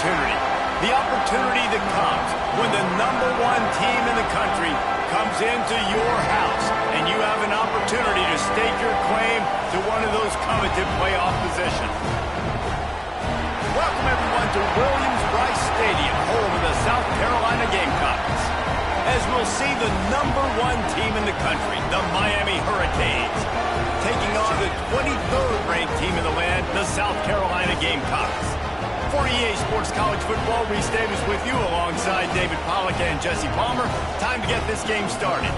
opportunity. The opportunity that comes when the #1 team in the country comes into your house and you have an opportunity to stake your claim to one of those coveted playoff positions. Welcome everyone to Williams-Brice Stadium, home of the South Carolina Gamecocks, as we'll see the #1 team in the country, the Miami Hurricanes, taking on the 23rd ranked team in the land, the South Carolina Gamecocks. For EA Sports College Football, Reese Davis with you alongside David Pollack and Jesse Palmer. Time to get this game started.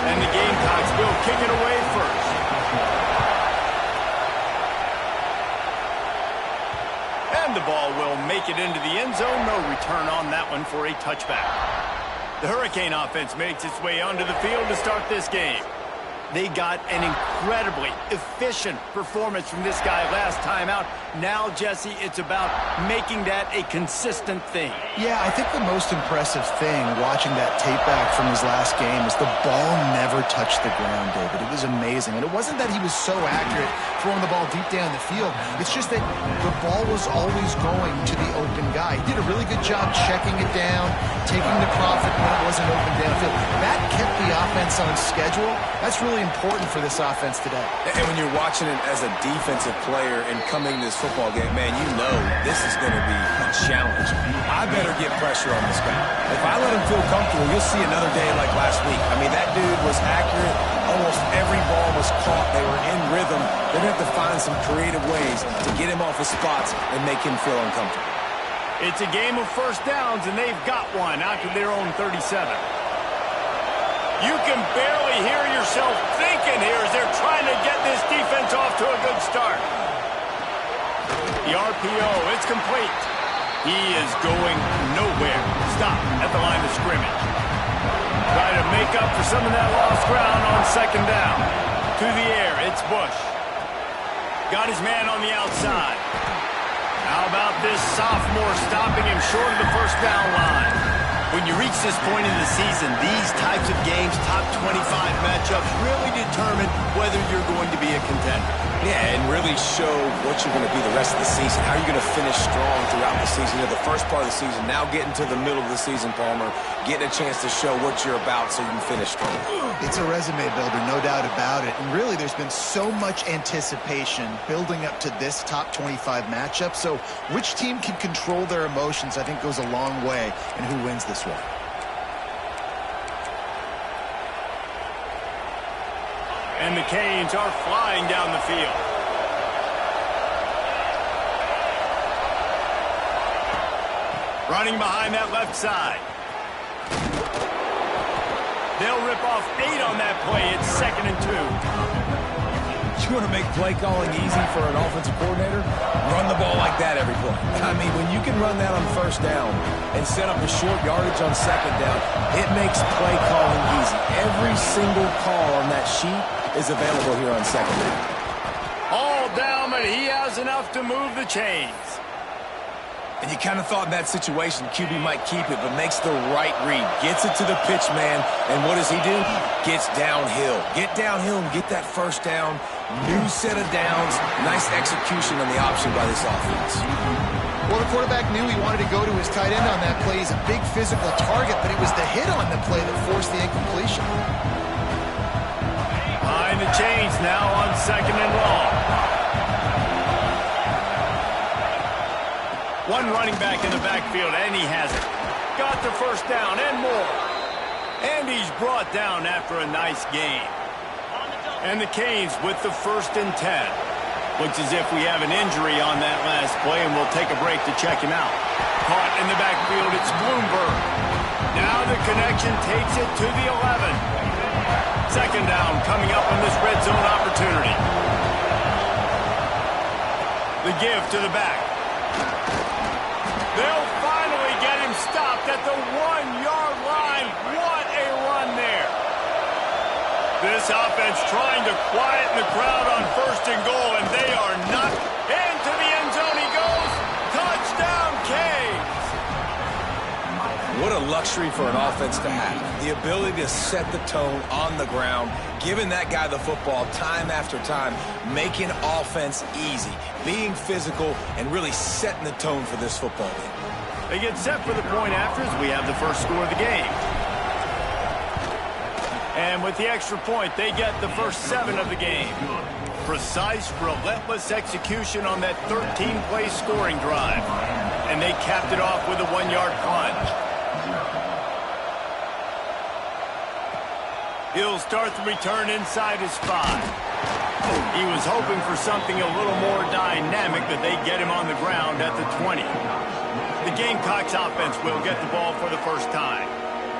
And the Gamecocks will kick it away first. And the ball will make it into the end zone. No return on that one for a touchback. The Hurricane offense makes its way onto the field to start this game. They got an incredibly efficient performance from this guy last time out. Now, Jesse, it's about making that a consistent thing. Yeah, I think the most impressive thing watching that tape back from his last game is the ball never touched the ground, David. It was amazing. And it wasn't that he was so accurate throwing the ball deep down the field. It's just that the ball was always going to the open guy. He did a really good job checking it down, taking the profit when it wasn't open downfield. That kept the offense on schedule. That's really important for this offense today. And when you're watching it as a defensive player and coming to this football game, man, you know this is going to be a challenge. I better get pressure on this guy. If I let him feel comfortable, you'll see another day like last week. I mean, that dude was accurate. Almost every ball was caught. They were in rhythm. They're going to have to find some creative ways to get him off his spots and make him feel uncomfortable. It's a game of first downs, and they've got one out to their own 37. You can barely hear yourself thinking here as they're trying to get this defense off to a good start. The RPO, it's complete. He is going nowhere. Stop at the line of scrimmage. Try to make up for some of that lost ground on second down. To the air, it's Bush. Got his man on the outside. How about this sophomore stopping him short of the first down line? When you reach this point in the season, these types of games, top 25 matchups, really determine whether you're going to be a contender. Yeah, and really show what you're going to be the rest of the season. How are you going to finish strong throughout the season? You know, the first part of the season, now getting to the middle of the season, Palmer, getting a chance to show what you're about so you can finish strong. It's a resume builder, no doubt about it. And really, there's been so much anticipation building up to this top 25 matchup. So which team can control their emotions, I think, goes a long way in who wins this one. And the Canes are flying down the field. Running behind that left side. They'll rip off 8 on that play. It's 2nd and 2. You want to make play calling easy for an offensive coordinator? Run the ball like that every play. I mean, when you can run that on first down and set up a short yardage on second down, it makes play calling easy. Every single call on that sheet is available here on second down. All down, but he has enough to move the chains. And you kind of thought in that situation QB might keep it, but makes the right read. Gets it to the pitch man, and what does he do? Gets downhill. Get downhill and get that first down. New set of downs. Nice execution on the option by this offense. Well, the quarterback knew he wanted to go to his tight end on that play. He's a big physical target, but it was the hit on the play that forced the incompletion. Behind the chains now on 2nd and long. One running back in the backfield, and he has it. Got the first down and more. And he's brought down after a nice gain. And the Canes with the 1st and 10. Looks as if we have an injury on that last play, and we'll take a break to check him out. Caught in the backfield, it's Bloomberg. Now the connection takes it to the 11. 2nd down coming up on this red zone opportunity. The give to the back. They'll finally get him stopped at the 1-yard line. What a run there. This offense trying to quieten the crowd on 1st and goal, and they are not. Into the end zone he goes. Touchdown, Canes. What a luxury for an offense to have. The ability to set the tone on the ground, giving that guy the football time after time, making offense easy, being physical, and really setting the tone for this football game. They get set for the point after as we have the first score of the game. And with the extra point, they get the first 7 of the game. Precise, relentless execution on that 13-play scoring drive. And they capped it off with a 1-yard plunge. He'll start the return inside his 5. He was hoping for something a little more dynamic, that they get him on the ground at the 20. The Gamecocks offense will get the ball for the first time.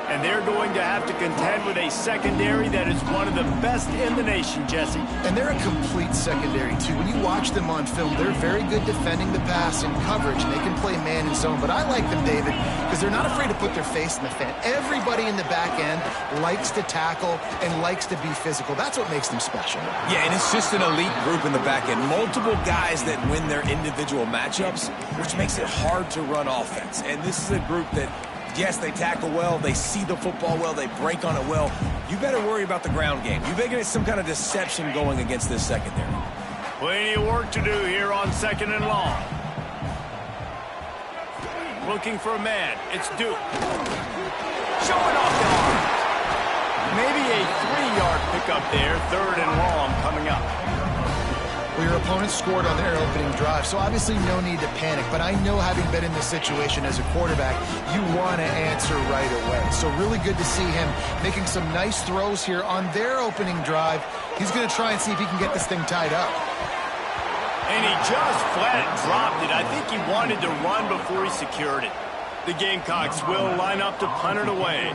And they're going to have to contend with a secondary that is one of the best in the nation, Jesse. And they're a complete secondary, too. When you watch them on film, they're very good defending the pass and coverage, and they can play man and zone. But I like them, David, because they're not afraid to put their face in the fan. Everybody in the back end likes to tackle and likes to be physical. That's what makes them special. Yeah, and it's just an elite group in the back end. Multiple guys that win their individual matchups, which makes it hard to run offense. And this is a group that, yes, they tackle well, they see the football well, they break on it well. You better worry about the ground game. You better get some kind of deception going against this secondary. Plenty of work to do here on 2nd and long. Looking for a man. It's Duke. Showing off the arms. Maybe a 3-yard pickup there. 3rd and long coming up. Well, your opponent scored on their opening drive, so obviously no need to panic. But I know, having been in this situation as a quarterback, you want to answer right away. So really good to see him making some nice throws here on their opening drive. He's going to try and see if he can get this thing tied up. And he just flat dropped it. I think he wanted to run before he secured it. The Gamecocks will line up to punt it away.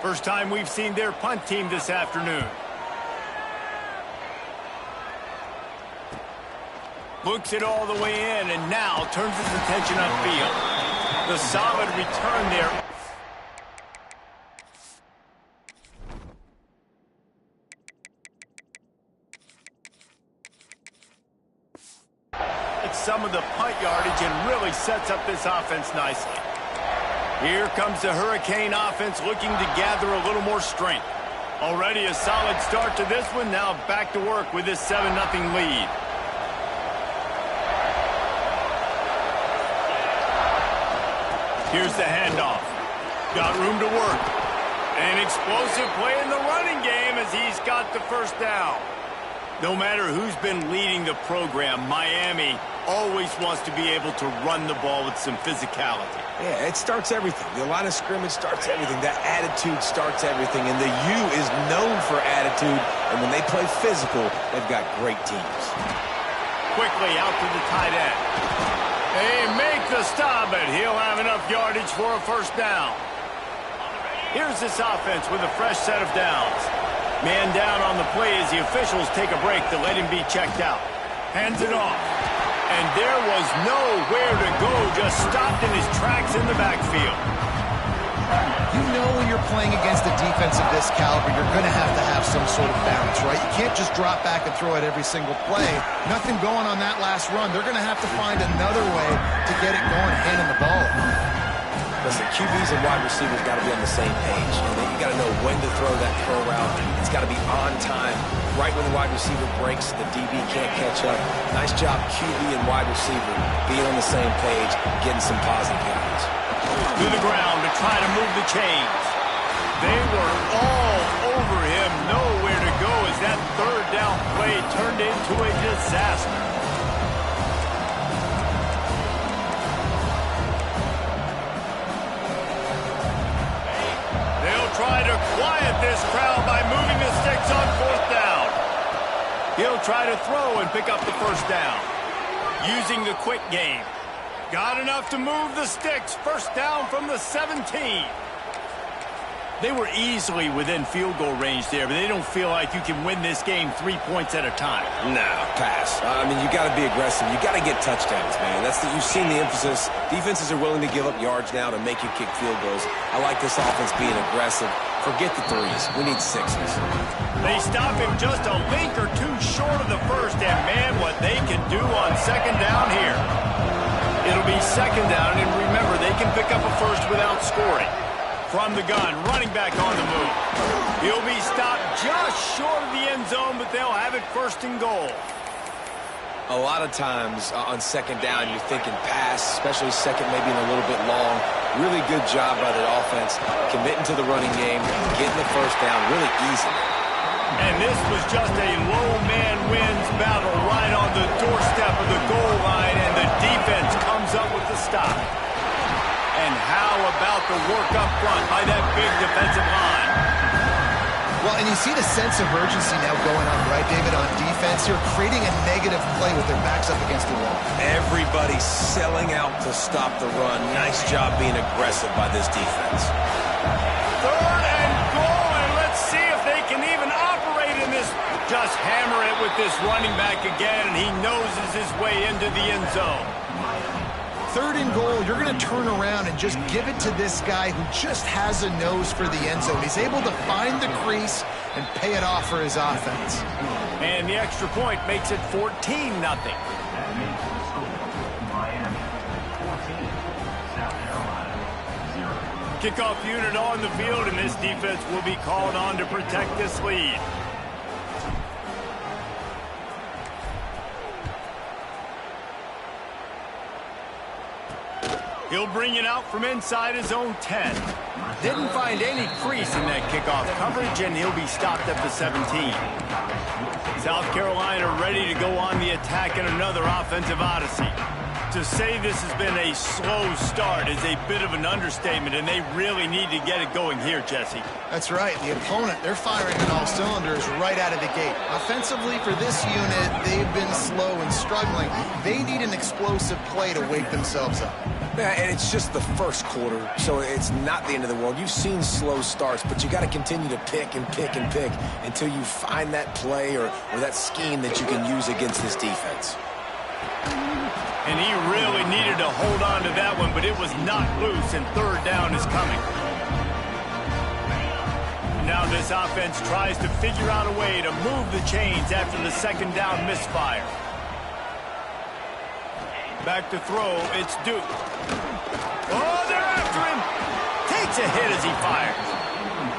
First time we've seen their punt team this afternoon. Looks it all the way in, and now turns his attention upfield. The solid return there. It's some of the punt yardage and really sets up this offense nicely. Here comes the Hurricane offense looking to gather a little more strength. Already a solid start to this one. Now back to work with this 7-0 lead. Here's the handoff. Got room to work. An explosive play in the running game as he's got the first down. No matter who's been leading the program, Miami always wants to be able to run the ball with some physicality. Yeah, it starts everything. The line of scrimmage starts everything. That attitude starts everything. And the U is known for attitude. And when they play physical, they've got great teams. Quickly out to the tight end. They make the stop, but he'll have enough yardage for a first down. Here's this offense with a fresh set of downs. Man down on the play as the officials take a break to let him be checked out. Hands it off. And there was nowhere to go, just stopped in his tracks in the backfield. You know, when you're playing against a defense of this caliber, you're going to have some sort of balance, right? You can't just drop back and throw it every single play. Nothing going on that last run. They're going to have to find another way to get it going, handing the ball. Listen, QBs and wide receivers got to be on the same page. And then you got to know when to throw that throw route. It's got to be on time. Right when the wide receiver breaks, the DB can't catch up. Nice job, QB and wide receiver, being on the same page, getting some positive yards. To the ground to try to move the chains. They were all over him, nowhere to go as that 3rd down play turned into a disaster. They'll try to quiet this crowd by moving the sticks on 4th down. He'll try to throw and pick up the first down. Using the quick game. Got enough to move the sticks. First down from the 17. They were easily within field goal range there, but they don't feel like you can win this game 3 points at a time. No, pass. I mean, you got to be aggressive. You got to get touchdowns, man. You've seen the emphasis. Defenses are willing to give up yards now to make you kick field goals. I like this offense being aggressive. Forget the 3s. We need 6s. They stop him just a link or two short of the first, and man, what they can do on 2nd down here. It'll be second down, and remember, they can pick up a first without scoring. From the gun, running back on the move. He'll be stopped just short of the end zone, but they'll have it first and goal. A lot of times on second down, you're thinking pass, especially second, maybe in a little bit long. Really good job by the offense, committing to the running game, getting the first down really easy. And this was just a low man wins battle right on the doorstep of the goal line, and the defense comes up with the stop. And how about the work up front by that big defensive line? Well, and you see the sense of urgency now going on, right, David, on defense. You're creating a negative play with their backs up against the wall. Everybody's selling out to stop the run. Nice job being aggressive by this defense. Third and goal, and let's see if they can even operate in this. Just hammer it with this running back again, and he noses his way into the end zone. Third and goal, you're going to turn around and just give it to this guy who just has a nose for the end zone. He's able to find the crease and pay it off for his offense. And the extra point makes it 14-0. Kickoff unit on the field, and this defense will be called on to protect this lead. He'll bring it out from inside his own 10. Didn't find any crease in that kickoff coverage, and he'll be stopped at the 17. South Carolina ready to go on the attack in another offensive odyssey. To say this has been a slow start is a bit of an understatement, and they really need to get it going here, Jesse. That's right. The opponent, they're firing on all cylinders right out of the gate. Offensively, for this unit, they've been slow and struggling. They need an explosive play to wake themselves up. Yeah, and it's just the first quarter, so it's not the end of the world. You've seen slow starts, but you got to continue to pick and pick and pick until you find that play or that scheme that you can use against this defense. And he really needed to hold on to that one, but it was knocked loose, and third down is coming. Now this offense tries to figure out a way to move the chains after the second down misfire. Back to throw, it's Duke. Oh, they're after him. Takes a hit as he fires.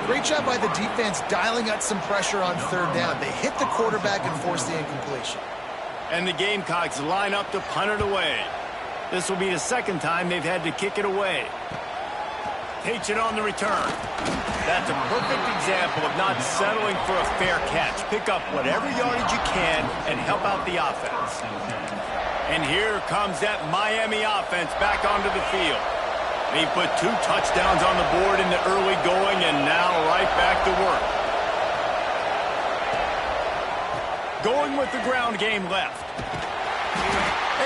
Great job by the defense dialing out some pressure on third down. They hit the quarterback and forced the incompletion. And the Gamecocks line up to punt it away. This will be the second time they've had to kick it away. Takes it on the return. That's a perfect example of not settling for a fair catch. Pick up whatever yardage you can and help out the offense. And here comes that Miami offense back onto the field. They put 2 touchdowns on the board in the early going, and now right back to work. Going with the ground game left.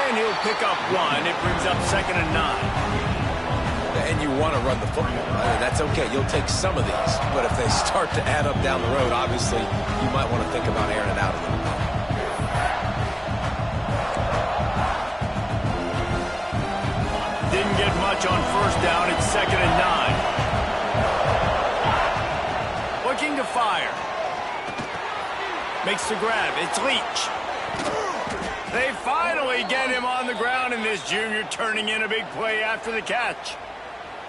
And he'll pick up 1. It brings up 2nd and 9. And you want to run the football. That's okay. You'll take some of these. But if they start to add up down the road, obviously, you might want to think about airing it out a little bit. Didn't get much on first down. It's 2nd and 9. Looking to fire. Makes the grab. It's Leach. They finally get him on the ground, and this junior turning in a big play after the catch.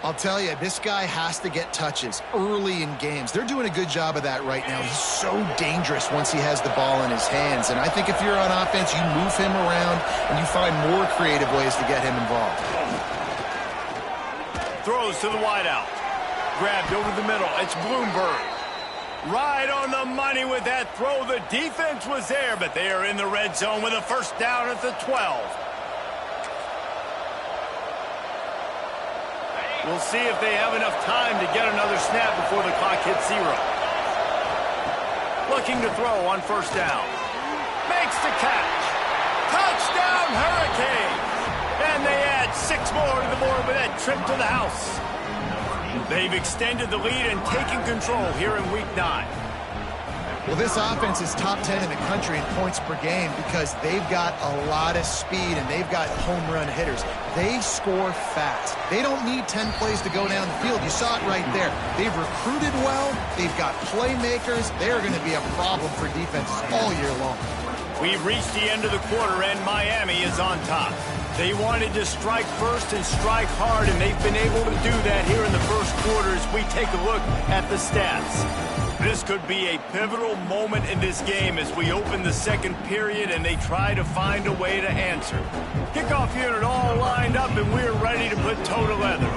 I'll tell you, this guy has to get touches early in games. They're doing a good job of that right now. He's so dangerous once he has the ball in his hands. And I think if you're on offense, you move him around and you find more creative ways to get him involved. Throws to the wideout. Grabbed over the middle. It's Bloomberg. Right on the money with that throw. The defense was there, but they are in the red zone with a first down at the 12. We'll see if they have enough time to get another snap before the clock hits 0. Looking to throw on first down. Makes the catch. Touchdown, Hurricanes! And they add 6 more to the board with that trip to the house. They've extended the lead and taken control here in Week 9. Well, this offense is top 10 in the country in points per game because they've got a lot of speed and they've got home run hitters. They score fast. They don't need 10 plays to go down the field. You saw it right there. They've recruited well. They've got playmakers. They're going to be a problem for defenses all year long. We've reached the end of the quarter, and Miami is on top. They wanted to strike first and strike hard, and they've been able to do that here in the first quarter as we take a look at the stats. This could be a pivotal moment in this game as we open the second period and they try to find a way to answer. Kickoff unit all lined up, and we're ready to put toe to leather.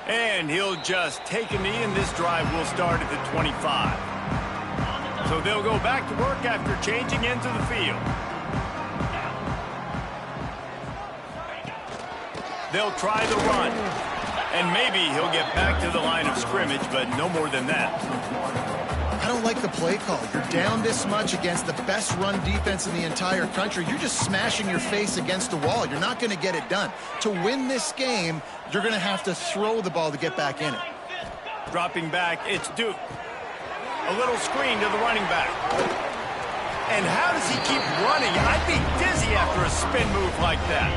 And he'll just take a knee, and this drive will start at the 25. So they'll go back to work after changing into the field. They'll try the run. And maybe he'll get back to the line of scrimmage, but no more than that. I don't like the play call. You're down this much against the best run defense in the entire country. You're just smashing your face against the wall. You're not going to get it done. To win this game, you're going to have to throw the ball to get back in it. Dropping back, it's Duke. A little screen to the running back. And how does he keep running? I'd be dizzy after a spin move like that.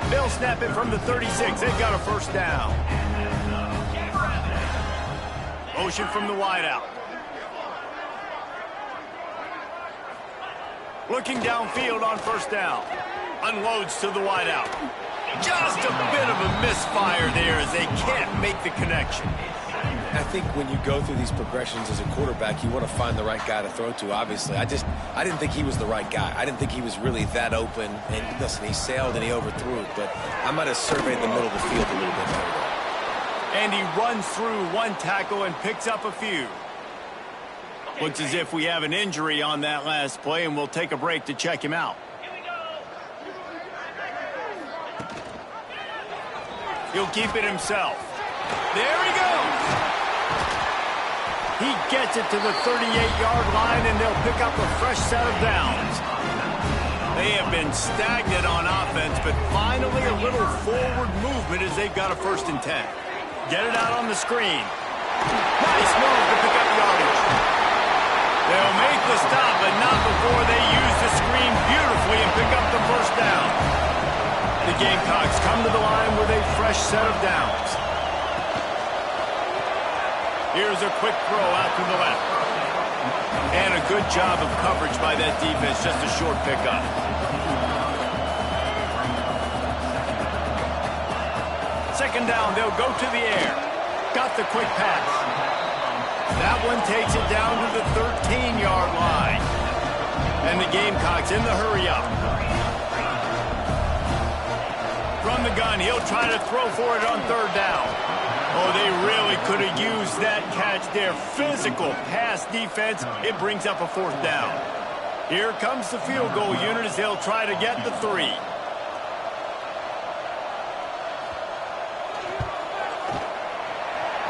They'll snap it from the 36. They've got a first down. Motion from the wideout. Looking downfield on first down. Unloads to the wideout. Just a bit of a misfire there as they can't make the connection. I think when you go through these progressions as a quarterback, you want to find the right guy to throw to, obviously. I didn't think he was the right guy. I didn't think he was really that open. And listen, he sailed and he overthrew it, but I might have surveyed the middle of the field a little bit better there. And he runs through one tackle and picks up a few. Looks as if we have an injury on that last play, and we'll take a break to check him out. He'll keep it himself. There he goes. He gets it to the 38-yard line, and they'll pick up a fresh set of downs. They have been stagnant on offense, but finally a little forward movement as they've got a 1st and 10. Get it out on the screen. Nice move to pick up yardage. They'll make the stop, but not before they use the screen beautifully and pick up the first down. The Gamecocks come to the line with a fresh set of downs. Here's a quick throw out to the left. And a good job of coverage by that defense, just a short pickup. Second down, they'll go to the air. Got the quick pass. That one takes it down to the 13-yard line. And the Gamecocks in the hurry-up. From the gun, he'll try to throw for it on 3rd down. Oh, they really could have used that catch there. Physical pass defense. It brings up a 4th down. Here comes the field goal unit as they'll try to get the 3.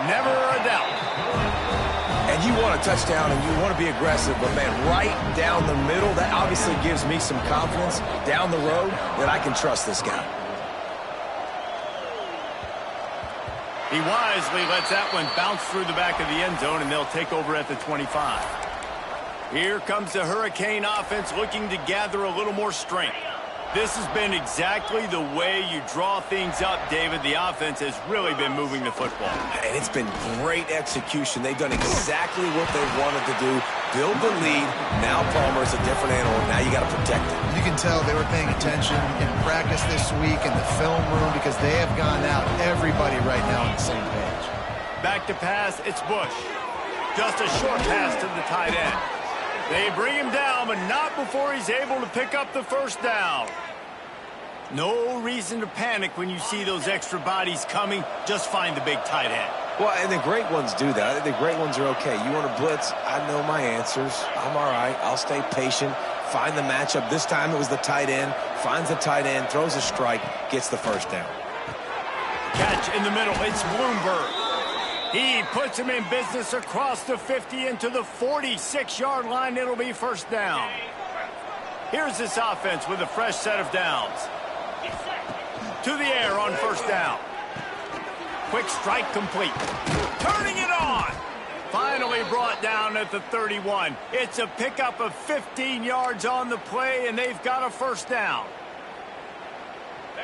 Never a doubt. And you want a touchdown and you want to be aggressive, but, man, right down the middle, that obviously gives me some confidence down the road that I can trust this guy. He wisely lets that one bounce through the back of the end zone, and they'll take over at the 25. Here comes the Hurricane offense looking to gather a little more strength. This has been exactly the way you draw things up, David. The offense has really been moving the football. And it's been great execution. They've done exactly what they wanted to do. Build the lead. Now Palmer's a different animal. Now you got to protect it. You can tell they were paying attention in practice this week in the film room because they have gone out, everybody right now on the same page. Back to pass, it's Bush. Just a short pass to the tight end. They bring him down, but not before he's able to pick up the first down. No reason to panic when you see those extra bodies coming. Just find the big tight end. Well, and the great ones do that. I think the great ones are okay. You want to blitz? I know my answers. I'm all right. I'll stay patient. Find the matchup. This time it was the tight end. Finds the tight end, throws a strike, gets the first down. Catch in the middle. It's Bloomberg. He puts him in business across the 50 into the 46-yard line. It'll be first down. Here's this offense with a fresh set of downs. To the air on first down. Quick strike complete. Turning it on. Finally brought down at the 31. It's a pickup of 15 yards on the play, and they've got a first down.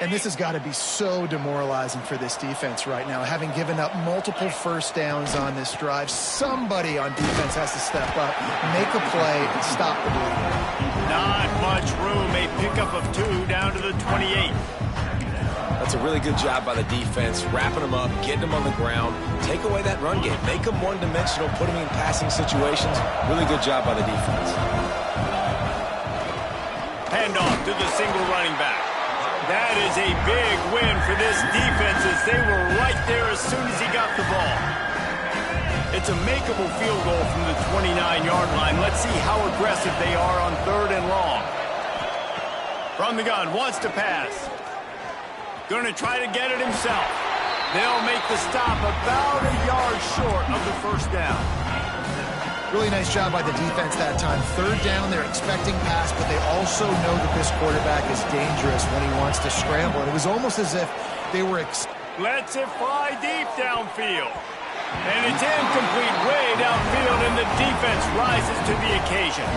And this has got to be so demoralizing for this defense right now. Having given up multiple first downs on this drive, somebody on defense has to step up, make a play, and stop the bleeding. Not much room. A pickup of 2 down to the 28. That's a really good job by the defense, wrapping them up, getting them on the ground, take away that run game, make them one-dimensional, put them in passing situations. Really good job by the defense. Handoff to the single running back. That is a big win for this defense as they were right there as soon as he got the ball. It's a makeable field goal from the 29-yard line. Let's see how aggressive they are on 3rd and long. From the gun, wants to pass. Going to try to get it himself. They'll make the stop about a yard short of the first down. Really nice job by the defense that time. 3rd down, they're expecting pass, but they also know that this quarterback is dangerous when he wants to scramble. And it was almost as if they were... Lets it fly deep downfield. And it's incomplete way downfield, and the defense rises to the occasion.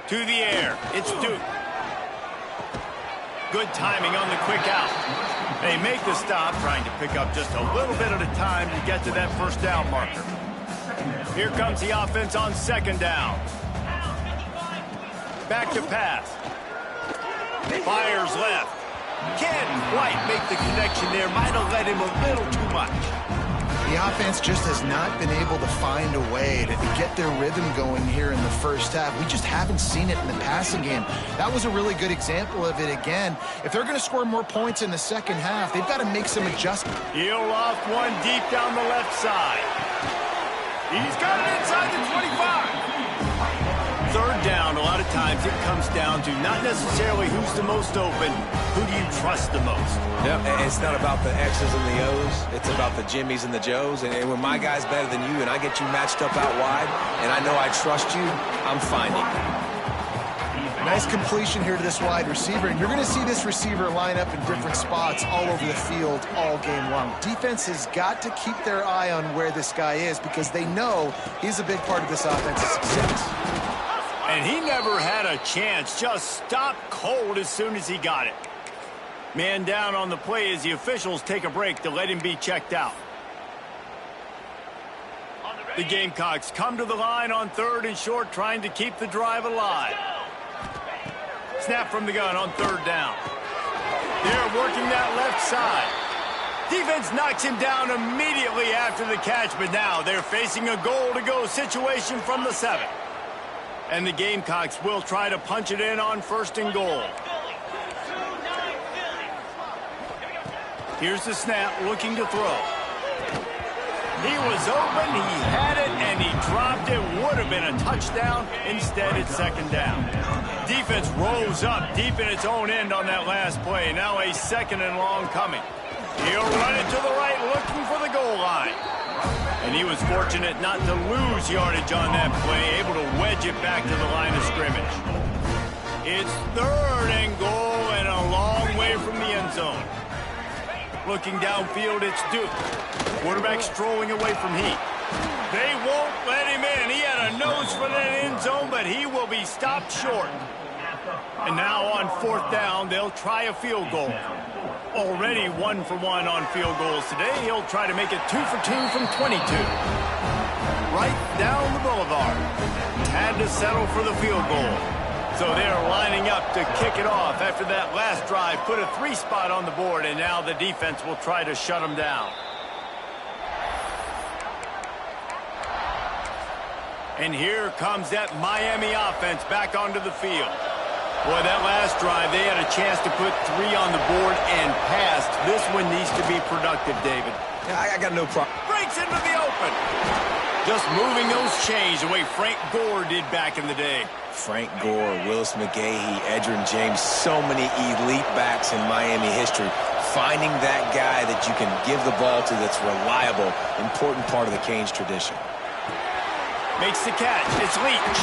To the air, it's Duke. Good timing on the quick out. They make the stop, trying to pick up just a little bit at a time to get to that first down marker. Here comes the offense on 2nd down. Back to pass. Fires left. Can't quite make the connection there. Might have let him a little too much. The offense just has not been able to find a way to get their rhythm going here in the first half. We just haven't seen it in the passing game. That was a really good example of it again. If they're going to score more points in the second half, they've got to make some adjustments. He'll loft one deep down the left side. He's got it inside the 25. 3rd down, a lot of times it comes down to not necessarily who's the most open, who do you trust the most? Yep, and it's not about the X's and the O's. It's about the Jimmys and the Joes. And when my guy's better than you and I get you matched up out wide and I know I trust you, I'm finding you. Nice completion here to this wide receiver. And you're going to see this receiver line up in different spots all over the field all game long. Defense has got to keep their eye on where this guy is because they know he's a big part of this offense's success. And he never had a chance, just stopped cold as soon as he got it. Man down on the play as the officials take a break to let him be checked out. The Gamecocks come to the line on 3rd and short, trying to keep the drive alive. Snap from the gun on 3rd down. They're working that left side. Defense knocks him down immediately after the catch, but now they're facing a goal-to-go situation from the 7. And the Gamecocks will try to punch it in on 1st and goal. Here's the snap, looking to throw. He was open, he had it, and he dropped it. Would have been a touchdown. Instead, it's 2nd down. Defense rose up deep in its own end on that last play. Now a 2nd and long coming. He'll run it to the right, looking for the goal line. And he was fortunate not to lose yardage on that play, able to wedge it back to the line of scrimmage. It's 3rd and goal and a long way from the end zone. Looking downfield, it's Duke. Quarterback strolling away from Heat. They won't let him in. He had a nose for that end zone, but he will be stopped short. And now on 4th down, they'll try a field goal. Already 1 for 1 on field goals today. He'll try to make it 2 for 2 from 22. Right down the boulevard. Had to settle for the field goal. So they're lining up to kick it off after that last drive. Put a 3 spot on the board, and now the defense will try to shut them down. And here comes that Miami offense back onto the field. Boy, that last drive, they had a chance to put 3 on the board and passed. This one needs to be productive, David. Yeah, I got no problem. Breaks into the open. Just moving those chains the way Frank Gore did back in the day. Frank Gore, Willis McGahee, Edgerrin James, so many elite backs in Miami history. Finding that guy that you can give the ball to that's reliable, important part of the Canes tradition. Makes the catch. It's Leach.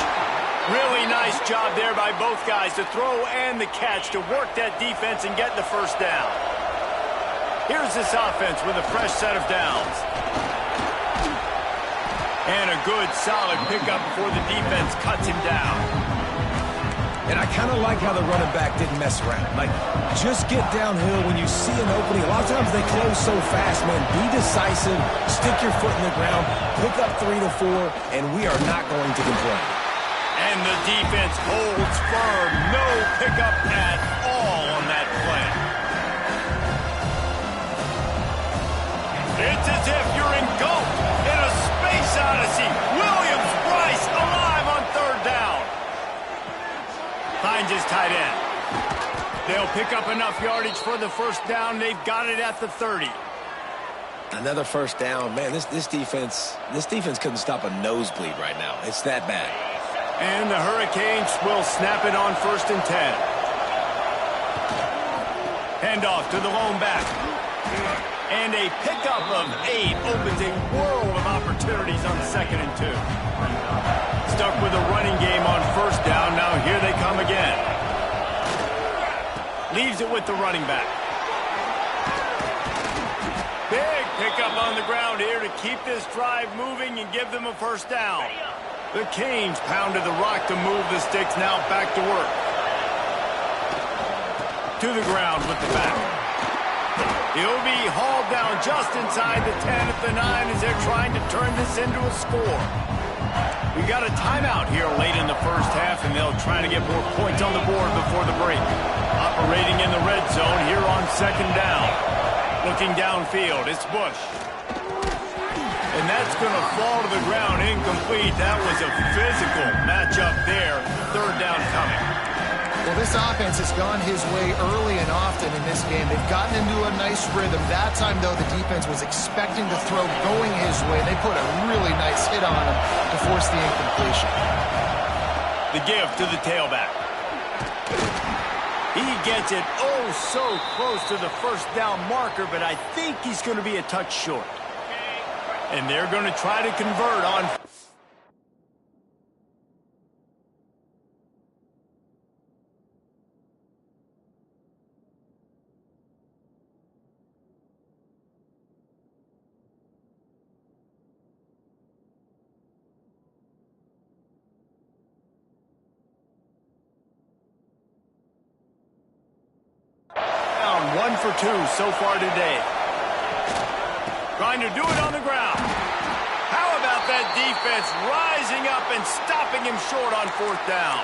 Really nice job there by both guys to throw and the catch to work that defense and get the first down. Here's this offense with a fresh set of downs. And a good, solid pickup before the defense cuts him down. And I kind of like how the running back didn't mess around. Like, just get downhill when you see an opening. A lot of times they close so fast, man. Be decisive, stick your foot in the ground, pick up 3 to 4, and we are not going to complain. And the defense holds firm. No pickup at all on that play. It's as if you're engulfed in a space odyssey. Williams-Brice alive on third down. Finds his tight end. They'll pick up enough yardage for the first down. They've got it at the 30. Another first down. Man, this defense couldn't stop a nosebleed right now. It's that bad. And the Hurricanes will snap it on 1st and 10. Handoff to the lone back. And a pickup of 8 opens a world of opportunities on 2nd and 2. Stuck with a running game on 1st down. Now here they come again. Leaves it with the running back. Big pickup on the ground here to keep this drive moving and give them a first down. The Canes pounded the rock to move the sticks. Now back to work. To the ground with the back. He'll be hauled down just inside the 10 at the 9 as they're trying to turn this into a score. We got a timeout here late in the first half, and they'll try to get more points on the board before the break. Operating in the red zone here on 2nd down. Looking downfield, it's Bush. And that's going to fall to the ground incomplete. That was a physical matchup there. 3rd down coming. Well, this offense has gone his way early and often in this game. They've gotten into a nice rhythm. That time, though, the defense was expecting the throw going his way. They put a really nice hit on him to force the incompletion. The give to the tailback. He gets it oh so close to the first down marker, but I think he's going to be a touch short. And they're going to try to convert on... Down 1 for 2 so far today. Trying to do it on the ground. How about that defense rising up and stopping him short on 4th down?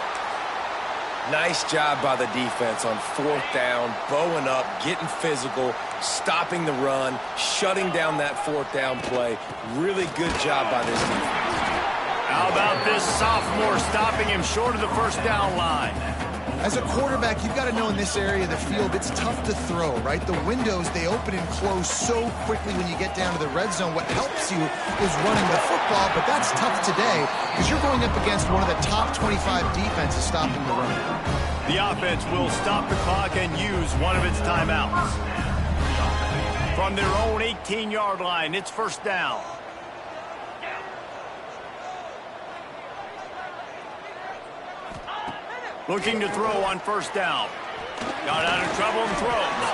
Nice job by the defense on 4th down, bowing up, getting physical, stopping the run, shutting down that 4th down play. Really good job by this defense. How about this sophomore stopping him short of the first down line? As a quarterback, you've got to know in this area of the field, it's tough to throw, right? The windows, they open and close so quickly when you get down to the red zone. What helps you is running the football, but that's tough today because you're going up against one of the top 25 defenses stopping the run. The offense will stop the clock and use one of its timeouts. From their own 18-yard line, it's 1st down. Looking to throw on 1st down. Got out of trouble and throws.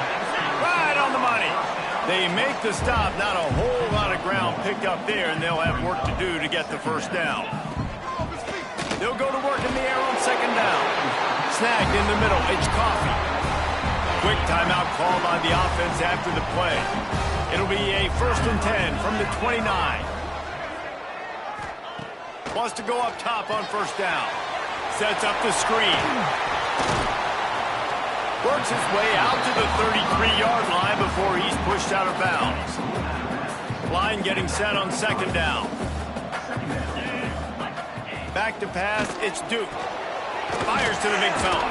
Right on the money. They make the stop. Not a whole lot of ground picked up there, and they'll have work to do to get the first down. They'll go to work in the air on 2nd down. Snagged in the middle. It's Coffee. Quick timeout called by the offense after the play. It'll be a 1st and 10 from the 29. Wants to go up top on 1st down. Sets up the screen. Works his way out to the 33-yard line before he's pushed out of bounds. Line getting set on 2nd down. Back to pass, it's Duke. Fires to the big fella.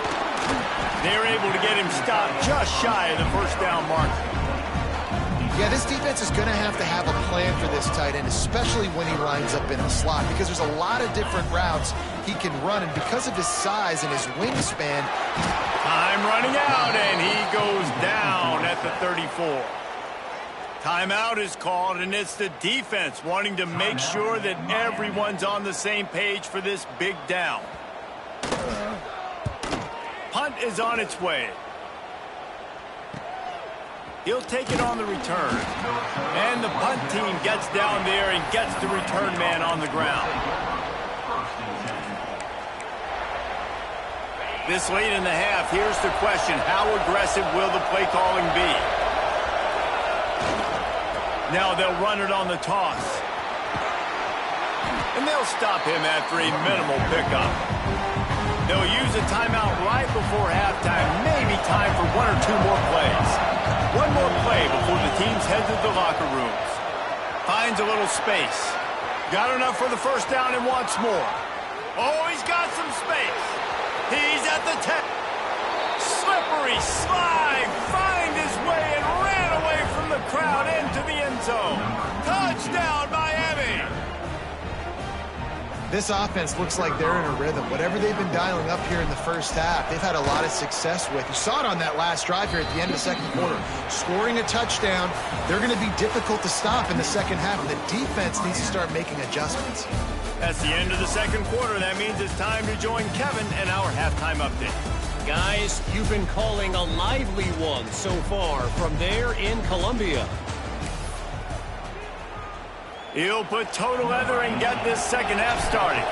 They're able to get him stopped just shy of the first down marker. Yeah, this defense is going to have a plan for this tight end, especially when he lines up in the slot, because there's a lot of different routes he can run, and because of his size and his wingspan... Time running out, and he goes down at the 34. Timeout is called, and it's the defense wanting to make sure that everyone's on the same page for this big down. punt is on its way. He'll take it on the return. And the punt team gets down there and gets the return man on the ground. This late in the half, here's the question. How aggressive will the play calling be? Now they'll run it on the toss. And they'll stop him after a minimal pickup. They'll use a timeout right before halftime. Maybe time for one or two more plays. One more play before the teams head to the locker rooms. Finds a little space. Got enough for the first down and wants more. Oh, he's got some space. He's at the 10. Slippery slide. Find his way and ran away from the crowd into the end zone. Touchdown, Miami. This offense looks like they're in a rhythm. Whatever they've been dialing up here in the first half, they've had a lot of success with. You saw it on that last drive here at the end of the second quarter. Scoring a touchdown, they're going to be difficult to stop in the second half, and the defense needs to start making adjustments. That's the end of the second quarter. That means it's time to join Kevin and our halftime update. Guys, you've been calling a lively one so far from there in Columbia. He'll put toe to leather and get this second half started.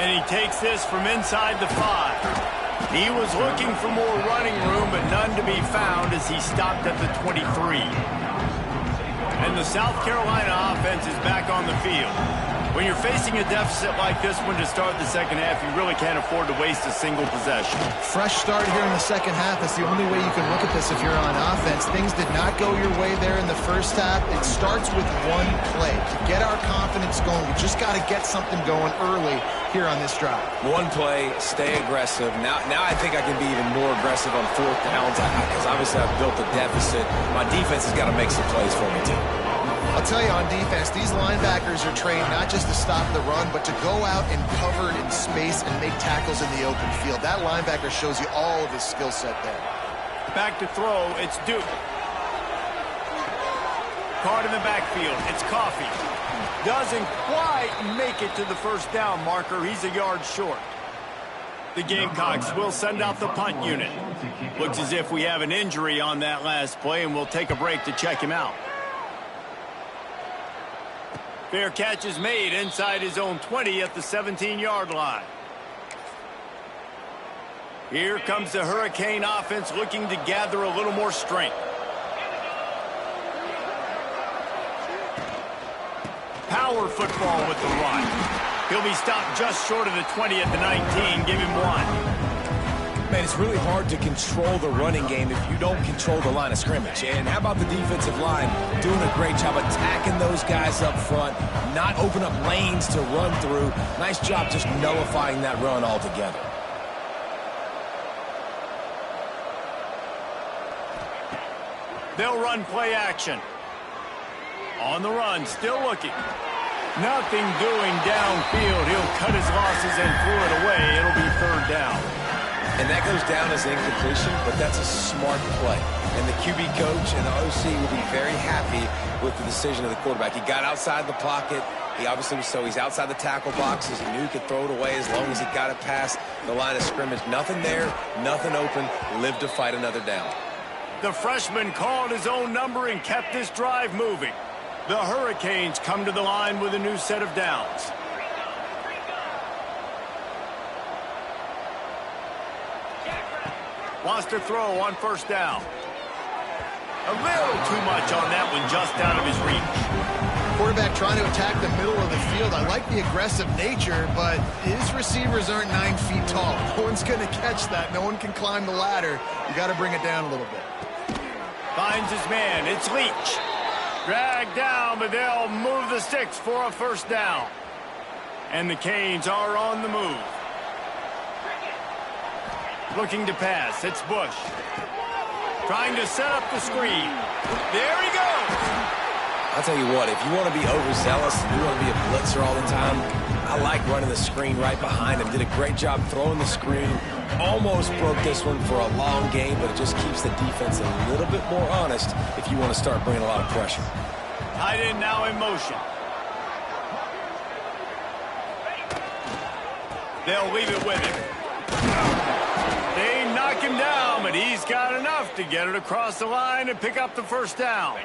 And he takes this from inside the 5. He was looking for more running room, but none to be found as he stopped at the 23. And the South Carolina offense is back on the field. When you're facing a deficit like this one to start the second half, you really can't afford to waste a single possession. Fresh start here in the second half. That's the only way you can look at this if you're on offense. Things did not go your way there in the first half. It starts with one play. To get our confidence going, we just got to get something going early here on this drive. One play, stay aggressive. Now I think I can be even more aggressive on fourth downs because obviously I've built a deficit. My defense has got to make some plays for me too. I'll tell you, on defense, these linebackers are trained not just to stop the run, but to go out and cover in space and make tackles in the open field. That linebacker shows you all of his skill set there. Back to throw, it's Duke. Card in the backfield, it's Coffee. Doesn't quite make it to the first down marker. He's a yard short. The Gamecocks will send out the punt unit. Looks as if we have an injury on that last play, and we'll take a break to check him out. Fair catch is made inside his own 20 at the 17-yard line. Here comes the Hurricane offense looking to gather a little more strength. Power football with the run. He'll be stopped just short of the 20 at the 19. Give him one. Man, it's really hard to control the running game if you don't control the line of scrimmage. And how about the defensive line doing a great job attacking those guys up front, not open up lanes to run through. Nice job just nullifying that run altogether. They'll run play action. On the run, still looking. Nothing doing downfield. He'll cut his losses and throw it away. It'll be third down. And that goes down as incompletion, but that's a smart play. And the QB coach and the OC will be very happy with the decision of the quarterback. He got outside the pocket. He obviously was he's outside the tackle boxes. He knew he could throw it away as long as he got it past the line of scrimmage. Nothing there, nothing open. Lived to fight another down. The freshman called his own number and kept this drive moving. The Hurricanes come to the line with a new set of downs. Wants to throw on first down. A little too much on that one, just out of his reach. Quarterback trying to attack the middle of the field. I like the aggressive nature, but his receivers aren't 9 feet tall. No one's going to catch that. No one can climb the ladder. You got to bring it down a little bit. Finds his man. It's Leach. Dragged down, but they'll move the sticks for a first down. And the Canes are on the move. Looking to pass. It's Bush. Trying to set up the screen. There he goes. I'll tell you what, if you want to be overzealous and you want to be a blitzer all the time, I like running the screen right behind him. Did a great job throwing the screen. Almost broke this one for a long game, but it just keeps the defense a little bit more honest if you want to start bringing a lot of pressure. Tight end now in motion. They'll leave it with him. They knock him down, but he's got enough to get it across the line and pick up the first down.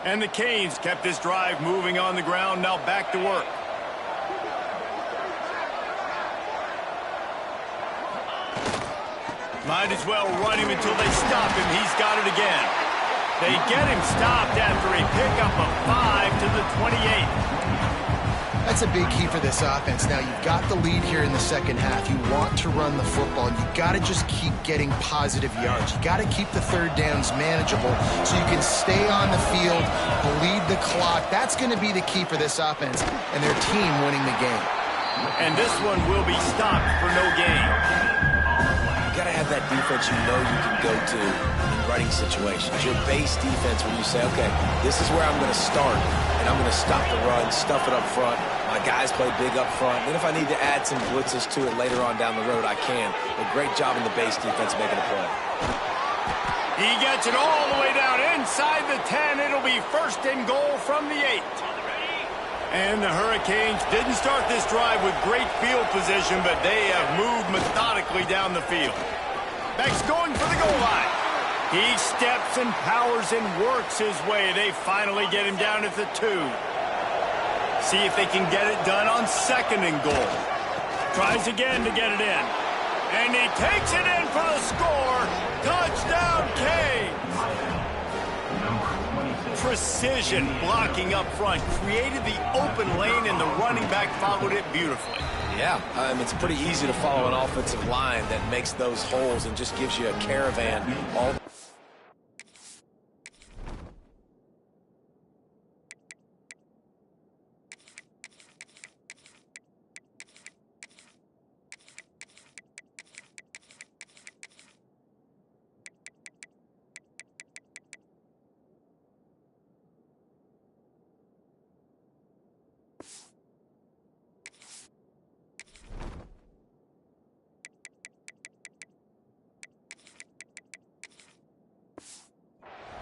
And the Canes kept this drive moving on the ground, now back to work. Might as well run him until they stop him. He's got it again. They get him stopped after a pickup of 5 to the 28. That's a big key for this offense. Now, you've got the lead here in the second half. You want to run the football. You got to just keep getting positive yards. You got to keep the third downs manageable so you can stay on the field, bleed the clock. That's going to be the key for this offense and their team winning the game. And this one will be stopped for no gain. You got to have that defense you know you can go to in running situations. Your base defense when you say, okay, this is where I'm going to start, and I'm going to stop the run, stuff it up front. My guys play big up front. Then if I need to add some blitzes to it later on down the road, I can. A great job in the base defense making a play. He gets it all the way down inside the 10. It'll be first and goal from the 8. And the Hurricanes didn't start this drive with great field position, but they have moved methodically down the field. Beck's going for the goal line. He steps and powers and works his way. They finally get him down at the 2. See if they can get it done on second and goal. Tries again to get it in. And he takes it in for the score. Touchdown, Canes! Precision blocking up front. Created the open lane, and the running back followed it beautifully. Yeah, it's pretty easy to follow an offensive line that makes those holes and just gives you a caravan all.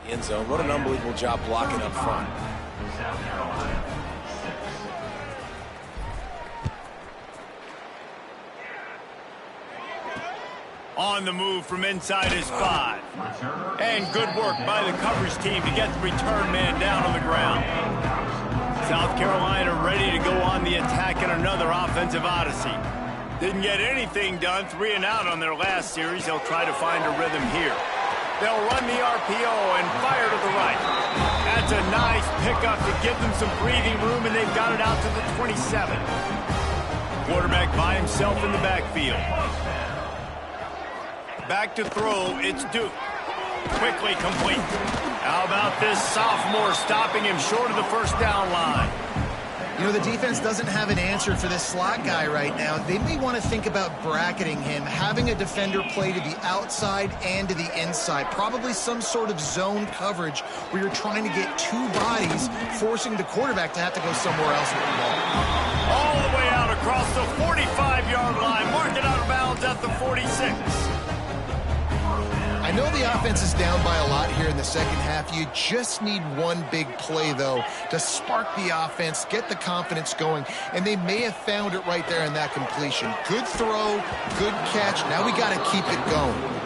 End zone. What an unbelievable job blocking up front. On the move from inside his 5. And good work by the coverage team to get the return man down on the ground. South Carolina ready to go on the attack in another offensive odyssey. Didn't get anything done, 3 and out on their last series. They'll try to find a rhythm here. They'll run the RPO and fire to the right. That's a nice pickup to give them some breathing room, and they've got it out to the 27. Quarterback by himself in the backfield. Back to throw, it's Duke. Quickly complete. How about this sophomore stopping him short of the first down line? You know, the defense doesn't have an answer for this slot guy right now. They may want to think about bracketing him, having a defender play to the outside and to the inside. Probably some sort of zone coverage where you're trying to get 2 bodies, forcing the quarterback to have to go somewhere else with the ball. All the way out across the 45-yard line. Mark it out of bounds at the 46. I know the offense is down by a lot here in the second half. You just need one big play, though, to spark the offense, get the confidence going, and they may have found it right there in that completion. Good throw, good catch. Now we got to keep it going.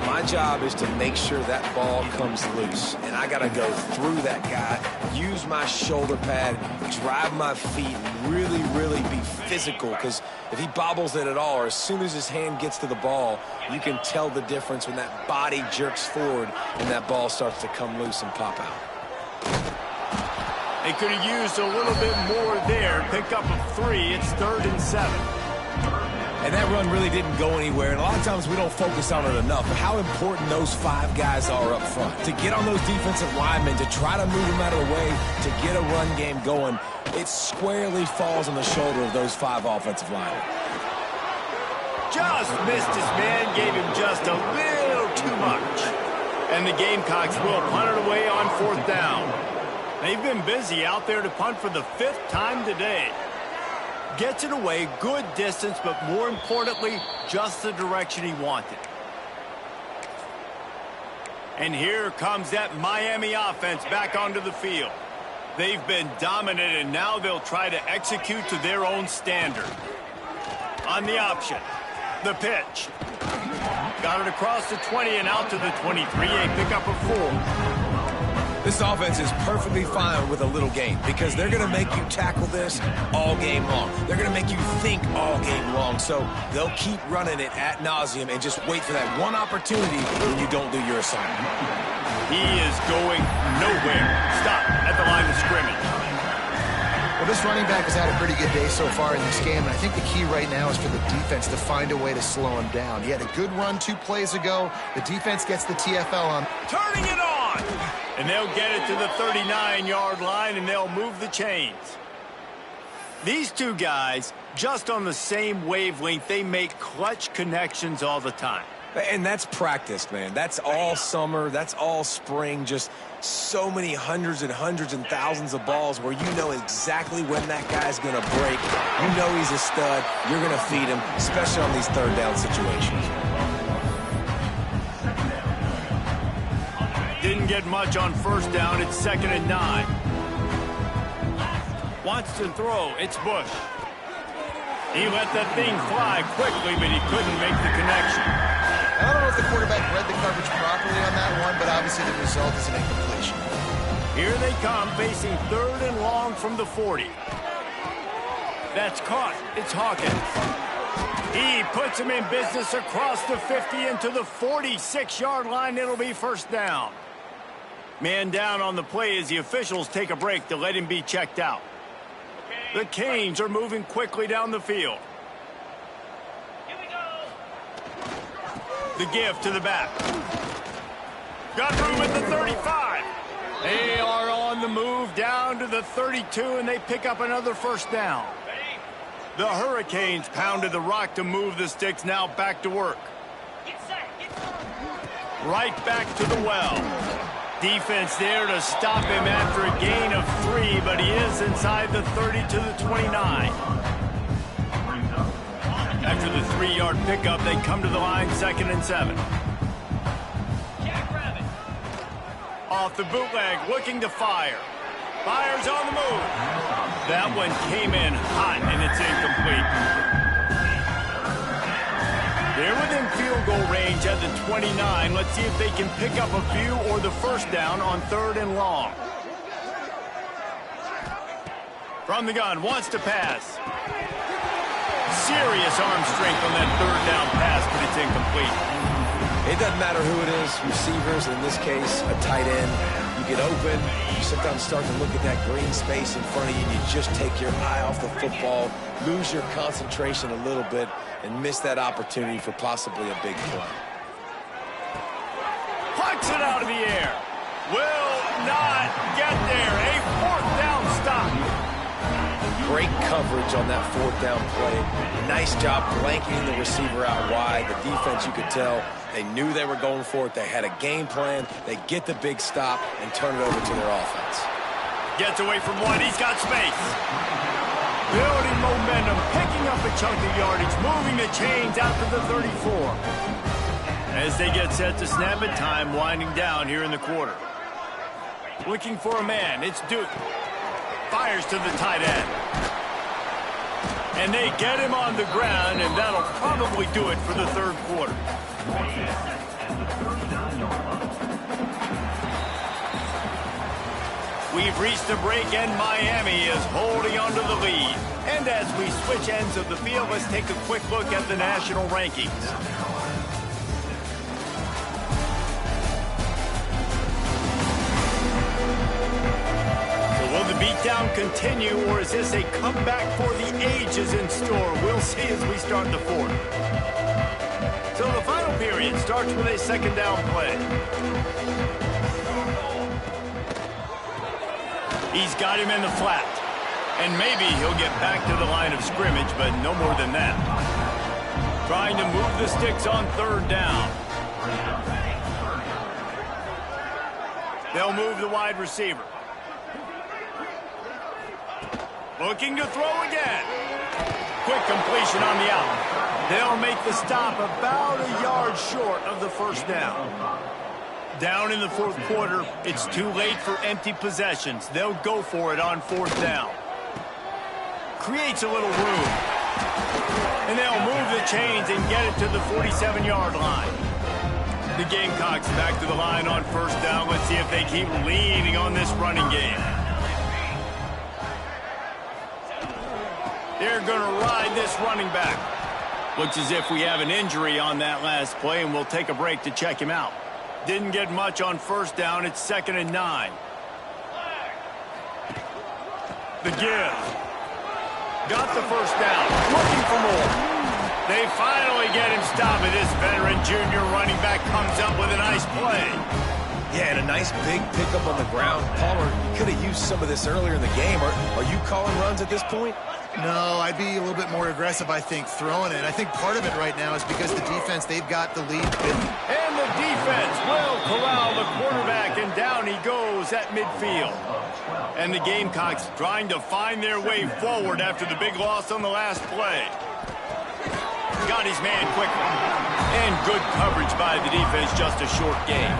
My job is to make sure that ball comes loose, and I got to go through that guy, use my shoulder pad, drive my feet, really, really be physical, because if he bobbles it at all, or as soon as his hand gets to the ball, you can tell the difference when that body jerks forward and that ball starts to come loose and pop out. They could have used a little bit more there. Pick up a 3. It's 3rd and 7. And that run really didn't go anywhere, and a lot of times we don't focus on it enough, but how important those 5 guys are up front. To get on those defensive linemen, to try to move them out of the way, to get a run game going, it squarely falls on the shoulder of those 5 offensive linemen. Just missed his man, gave him just a little too much. And the Gamecocks will punt it away on 4th down. They've been busy out there to punt for the 5th time today. Gets it away, good distance, but more importantly, just the direction he wanted. And here comes that Miami offense back onto the field. They've been dominant, and now they'll try to execute to their own standard. On the option. The pitch. Got it across the 20 and out to the 23. A pickup of 4. This offense is perfectly fine with a little game because they're going to make you tackle this all game long. They're going to make you think all game long. So they'll keep running it ad nauseum and just wait for that one opportunity when you don't do your assignment. He is going nowhere. Stop at the line of scrimmage. Well, this running back has had a pretty good day so far in this game, and I think the key right now is for the defense to find a way to slow him down. He had a good run 2 plays ago. The defense gets the TFL on. Turning it on! And they'll get it to the 39-yard line, and they'll move the chains. These two guys, just on the same wavelength, they make clutch connections all the time. And that's practice, man. That's all summer. That's all spring. Just so many hundreds and hundreds and thousands of balls where you know exactly when that guy's going to break. You know he's a stud. You're going to feed him, especially on these third down situations. Didn't get much on first down. It's 2nd and 9. Wants to throw. It's Bush. He let that thing fly quickly, but he couldn't make the connection. I don't know if the quarterback read the coverage properly on that one, but obviously the result is an incompletion. Here they come, facing 3rd and long from the 40. That's caught. It's Hawkins. He puts him in business across the 50 into the 46-yard line. It'll be first down. Man down on the play as the officials take a break to let him be checked out. The Canes are moving quickly down the field. The give to the back. Got room at the 35. They are on the move down to the 32, and they pick up another first down. The Hurricanes pounded the rock to move the sticks, now back to work. Right back to the well. Defense there to stop him after a gain of 3, but he is inside the 30 to the 29. After the 3-yard pickup, they come to the line, 2nd and 7. Off the bootleg, looking to fire. Fires on the move. That one came in hot, and it's incomplete. They're within field goal range at the 29. Let's see if they can pick up a few or the first down on 3rd and long. From the gun, wants to pass. Serious arm strength on that 3rd down pass, but it's incomplete. It doesn't matter who it is, receivers, in this case, a tight end. You get open, you sometimes start to look at that green space in front of you, and you just take your eye off the football, lose your concentration a little bit, and miss that opportunity for possibly a big play. Plucks it out of the air. Will not get there. A 4th down stop. Great coverage on that 4th down play. Nice job blanketing the receiver out wide. The defense, you could tell, they knew they were going for it. They had a game plan. They get the big stop and turn it over to their offense. Gets away from one. He's got space. Building momentum, picking up a chunk of yardage, moving the chains out to the 34. As they get set to snap it, time winding down here in the quarter. Looking for a man. It's Duke. Fires to the tight end. And they get him on the ground, and that'll probably do it for the 3rd quarter. We've reached a break, and Miami is holding on to the lead. And as we switch ends of the field, let's take a quick look at the national rankings. Will the beatdown continue, or is this a comeback for the ages in store? We'll see as we start the 4th. So the final period starts with a 2nd down play. He's got him in the flat. And maybe he'll get back to the line of scrimmage, but no more than that. Trying to move the sticks on 3rd down. They'll move the wide receiver. Looking to throw again. Quick completion on the out. They'll make the stop about a yard short of the first down. Down in the 4th quarter, it's too late for empty possessions. They'll go for it on 4th down. Creates a little room. And they'll move the chains and get it to the 47-yard line. The Gamecocks back to the line on first down. Let's see if they keep leaning on this running game. They're going to ride this running back. Looks as if we have an injury on that last play, and we'll take a break to check him out. Didn't get much on first down. It's 2nd and 9. The give. Got the first down. Looking for more. They finally get him stopped, and this veteran junior running back comes up with a nice play. Yeah, and a nice big pickup on the ground. Palmer could have used some of this earlier in the game. Are you calling runs at this point? No, I'd be a little bit more aggressive, I think, throwing it. I think part of it right now is because the defense, they've got the lead. And the defense will corral the quarterback, and down he goes at midfield. And the Gamecocks trying to find their way forward after the big loss on the last play. Got his man quickly. And good coverage by the defense, just a short game.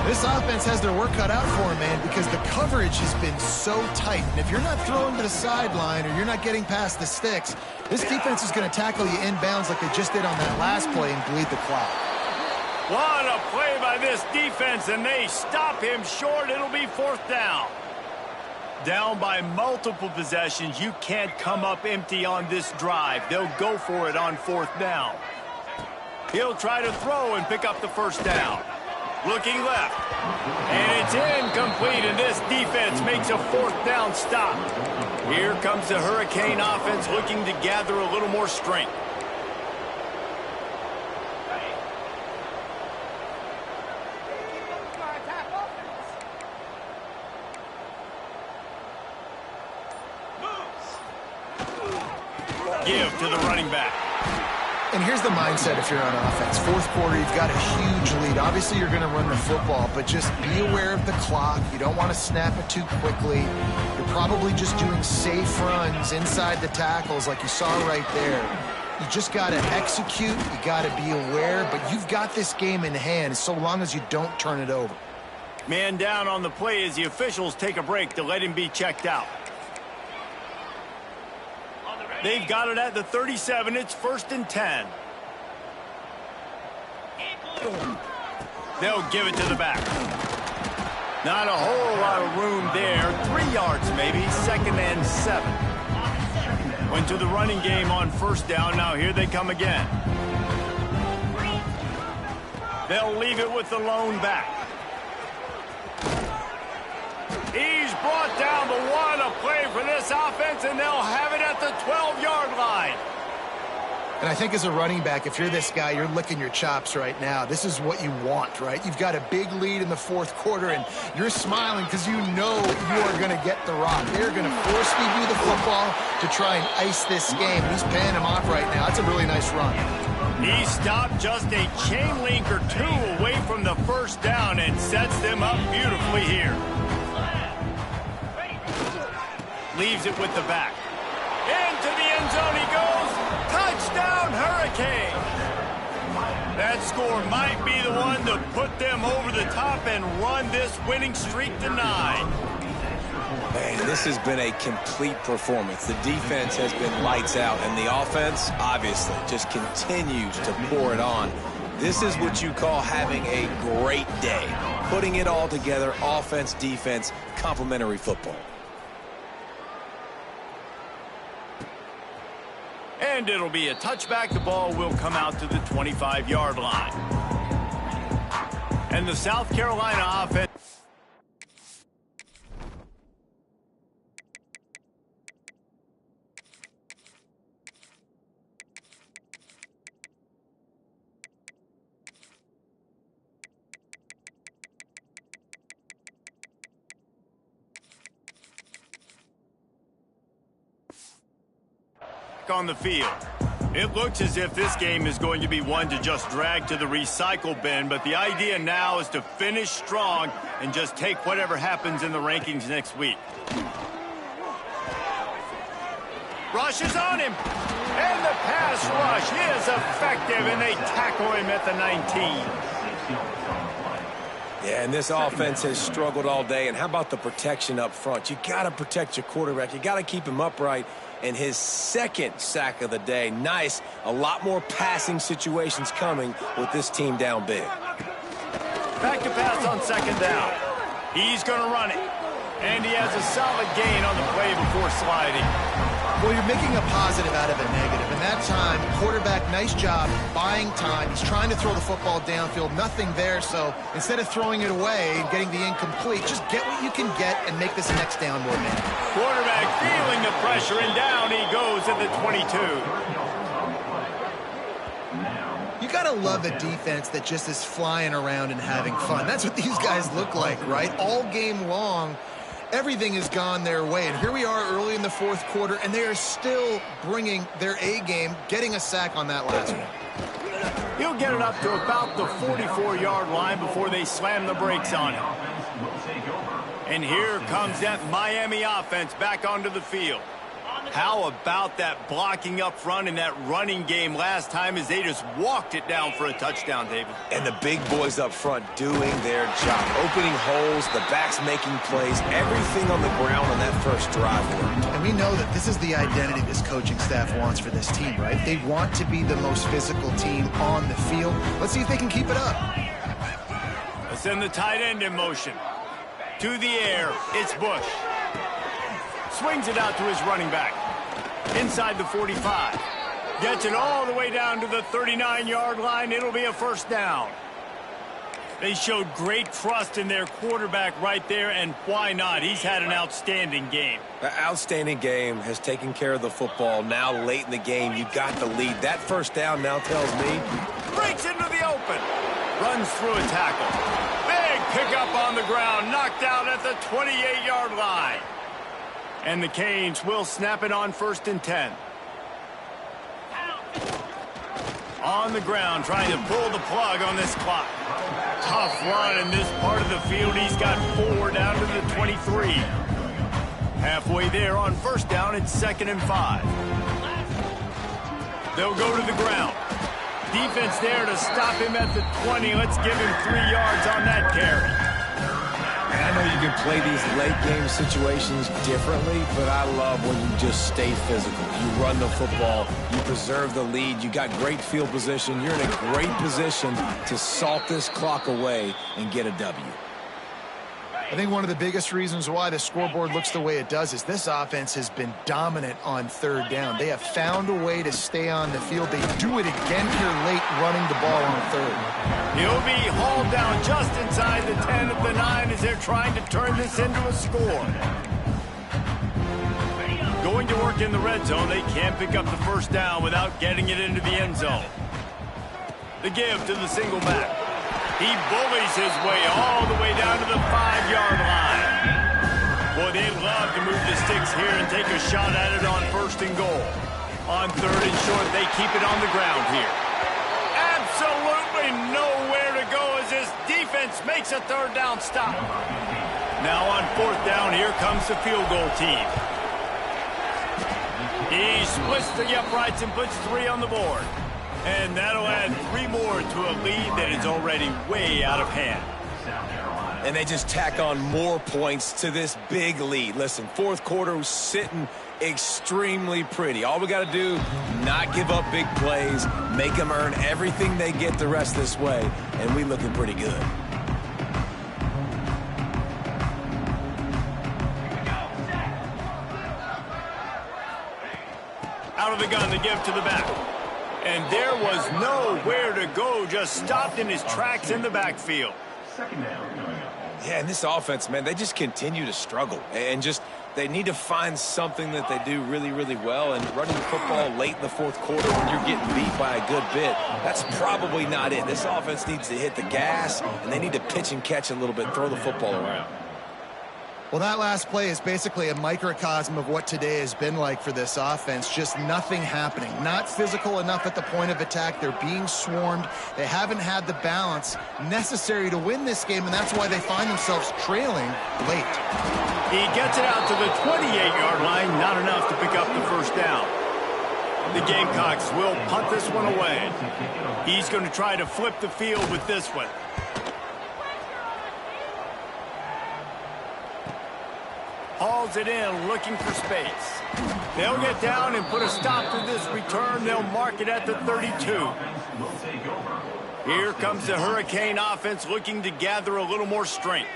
This offense has their work cut out for them, man, because the coverage has been so tight. And if you're not throwing to the sideline or you're not getting past the sticks, this defense is going to tackle you inbounds like they just did on that last play and bleed the clock. What a play by this defense, and they stop him short. It'll be 4th down. Down by multiple possessions. You can't come up empty on this drive. They'll go for it on 4th down. He'll try to throw and pick up the first down. Looking left. And it's incomplete, and this defense makes a 4th down stop. Here comes the Hurricane offense looking to gather a little more strength. Give to the running back. And here's the mindset if you're on offense. 4th quarter, you've got a huge lead. Obviously, you're going to run the football, but just be aware of the clock. You don't want to snap it too quickly. You're probably just doing safe runs inside the tackles like you saw right there. You just got to execute. You got to be aware, but you've got this game in hand so long as you don't turn it over. Man down on the play as the officials take a break to let him be checked out. They've got it at the 37. It's 1st and 10. They'll give it to the back. Not a whole lot of room there. 3 yards maybe. 2nd and 7. Went to the running game on 1st down. Now here they come again. They'll leave it with the lone back. He's brought down the one. A play for this offense, and they'll have it at the 12-yard line. And I think as a running back, if you're this guy, you're licking your chops right now. This is what you want, right? You've got a big lead in the 4th quarter, and you're smiling because you know you are going to get the rock. They're going to force feed you the football to try and ice this game. He's paying him off right now. It's a really nice run. He stopped just a chain link or 2 away from the first down and sets them up beautifully here. Leaves it with the back. Into the end zone he goes. Touchdown, Hurricane. That score might be the one to put them over the top and run this winning streak to 9. Man, this has been a complete performance. The defense has been lights out, and the offense, obviously, just continues to pour it on. This is what you call having a great day. Putting it all together, offense, defense, complementary football. And it'll be a touchback. The ball will come out to the 25-yard line. And the South Carolina offense. On the field. It looks as if this game is going to be one to just drag to the recycle bin, but the idea now is to finish strong and just take whatever happens in the rankings next week. Rush is on him, and the pass rush is effective, and they tackle him at the 19. Yeah, and this offense has struggled all day. And how about the protection up front? You got to protect your quarterback. You got to keep him upright. And his second sack of the day. Nice. A lot more passing situations coming with this team down big. Back to pass on second down. He's going to run it. And he has a solid gain on the play before sliding. Well, you're making a positive out of a negative. And that time, quarterback, nice job buying time. He's trying to throw the football downfield. Nothing there. So instead of throwing it away and getting the incomplete, just get what you can get and make this next down more manageable. Quarterback feeling the pressure, and down he goes at the 22. You got to love a defense that just is flying around and having fun. That's what these guys look like, right? All game long, everything has gone their way. And here we are early in the fourth quarter, and they are still bringing their A game, getting a sack on that last one. He'll get it up to about the 44-yard line before they slam the brakes on him. And here comes that Miami offense back onto the field. How about that blocking up front and that running game last time as they just walked it down for a touchdown, David? And the big boys up front doing their job. Opening holes, the backs making plays, everything on the ground on that first drive worked. And we know that this is the identity this coaching staff wants for this team, right? They want to be the most physical team on the field. Let's see if they can keep it up. Let's send the tight end in motion. To the air, it's Bush. Swings it out to his running back. Inside the 45. Gets it all the way down to the 39-yard line. It'll be a first down. They showed great trust in their quarterback right there, and why not? He's had an outstanding game. The outstanding game has taken care of the football. Now late in the game, you got the lead. That first down now tells me. Breaks into the open. Runs through a tackle. Big pickup on the ground. Knocked out at the 28-yard line. And the Canes will snap it on 1st and 10. On the ground, trying to pull the plug on this clock. Tough run in this part of the field. He's got 4 down to the 23. Halfway there on 1st down, it's 2nd and 5. They'll go to the ground. Defense there to stop him at the 20. Let's give him 3 yards on that carry. I know you can play these late-game situations differently, but I love when you just stay physical. You run the football, you preserve the lead, you got great field position, you're in a great position to salt this clock away and get a W. I think one of the biggest reasons why the scoreboard looks the way it does is this offense has been dominant on 3rd down. They have found a way to stay on the field. They do it again here late, running the ball on 3rd. He'll be hauled down just inside the 10 of the 9 as they're trying to turn this into a score. Going to work in the red zone, they can't pick up the first down without getting it into the end zone. The give to the single back. He bullies his way all the way down to the 5-yard line. Boy, they'd love to move the sticks here and take a shot at it on 1st and goal. On 3rd and short, they keep it on the ground here. Absolutely nowhere to go as this defense makes a 3rd down stop. Now on 4th down, here comes the field goal team. He splits the uprights and puts 3 on the board. And that'll add 3 more to a lead that is already way out of hand. And they just tack on more points to this big lead. Listen, 4th quarter was sitting extremely pretty. All we got to do, not give up big plays, make them earn everything they get the rest this way, and we looking pretty good. Out of the gun, the give to the back. And there was nowhere to go, just stopped in his tracks in the backfield. Yeah, and this offense, man, they just continue to struggle. And just, they need to find something that they do really, really well. And running the football late in the 4th quarter when you're getting beat by a good bit, that's probably not it. This offense needs to hit the gas, and they need to pitch and catch a little bit, throw the football around. Well, that last play is basically a microcosm of what today has been like for this offense. Just nothing happening. Not physical enough at the point of attack. They're being swarmed. They haven't had the balance necessary to win this game, and that's why they find themselves trailing late. He gets it out to the 28-yard line. Not enough to pick up the first down. The Gamecocks will punt this one away. He's going to try to flip the field with this one. drills it in, looking for space. They'll get down and put a stop to this return. They'll mark it at the 32. Here comes the Hurricane offense looking to gather a little more strength.